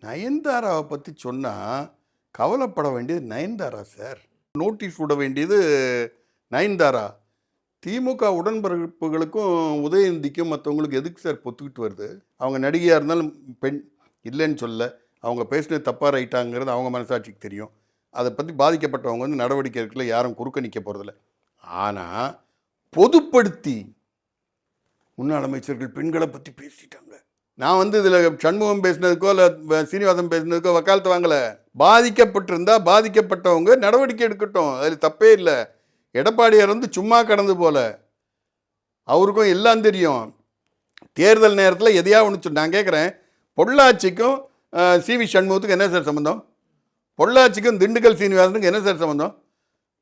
நயன்தாராவை பற்றி சொன்னால் கவலைப்பட வேண்டியது நயன்தாரா சார். நோட்டீஸ் விட வேண்டியது நயன்தாரா. திமுக உடன்பிறப்புகளுக்கும் உதயநிதிக்கும் மற்றவங்களுக்கு எதுக்கு சார் பொத்துக்கிட்டு வருது? அவங்க நடிகையாக இருந்தாலும் பெண் இல்லைன்னு சொல்ல, அவங்க பேசினது தப்பாக ரைட்டாங்கிறது அவங்க மனசாட்சிக்கு தெரியும். அதை பற்றி பாதிக்கப்பட்டவங்க வந்து நடவடிக்கை எடுக்கல, யாரும் குறுக்க நிற்க போகிறதில்ல. ஆனால் பொதுப்படுத்தி முன்னாள் அமைச்சர்கள் பெண்களை பற்றி பேசிட்டாங்க. நான் வந்து இதில் சண்முகம் பேசினதுக்கோ இல்லை சீனிவாசன் பேசினதுக்கோ வக்காலத்து வாங்கலை. பாதிக்கப்பட்டிருந்தா பாதிக்கப்பட்டவங்க நடவடிக்கை எடுக்கட்டும், அதில் தப்பே இல்லை. எடப்பாடியார் வந்து சும்மா கடந்து போல, அவருக்கும் எல்லாம் தெரியும். தேர்தல் நேரத்தில் எதையா ஒன்று நான் கேட்குறேன், பொள்ளாச்சிக்கும் சிவி சண்முகத்துக்கு என்ன சார் சம்மந்தம்? பொள்ளாச்சிக்கும் திண்டுக்கல் சீனிவாசனுக்கு என்ன சார் சம்மந்தம்?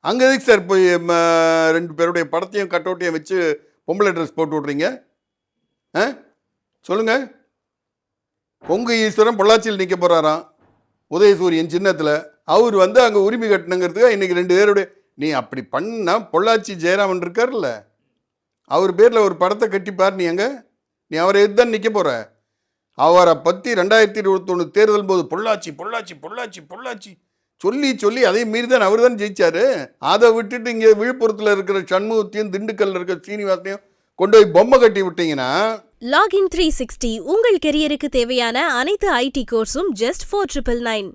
அங்கே எதுக்கு சார் போய் ரெண்டு பேருடைய படத்தையும் கட்டோட்டையும் வச்சு பொம்பளை ட்ரெஸ் போட்டு விட்றீங்க? சொல்லுங்கள். பொங்கு ஈஸ்வரன் பொள்ளாச்சியில் நிற்க போகிறாராம் உதயசூரியன் சின்னத்தில். அவர் வந்து அங்கே உரிமை கட்டணுங்கிறதுக்கு இன்றைக்கி ரெண்டு பேருடைய, நீ அப்படி பண்ணால் பொள்ளாச்சி ஜெயராமன் இருக்கார்ல, அவர் பேரில் ஒரு படத்தை கட்டிப்பார். நீ அவரை எதுதான் நிற்க போகிற? அவரை பற்றி 2021 தேர்தல் போது பொள்ளாச்சி பொள்ளாச்சி பொள்ளாச்சி பொள்ளாச்சி சொல்லி சொல்லி அதை மீறி தான் அவர் தான் ஜெயிச்சாரு. அதை விட்டுட்டு இங்கே விழுப்புரத்தில் இருக்கிற சண்முகத்தையும் திண்டுக்கல்ல இருக்கிற சீனிவாசனையும் கொண்டு போய் பொம்மை கட்டி விட்டீங்கன்னா. லாகின் 360 உங்கள் கெரியருக்கு தேவையான அனைத்து ஐடி கோர்ஸும் just 4999.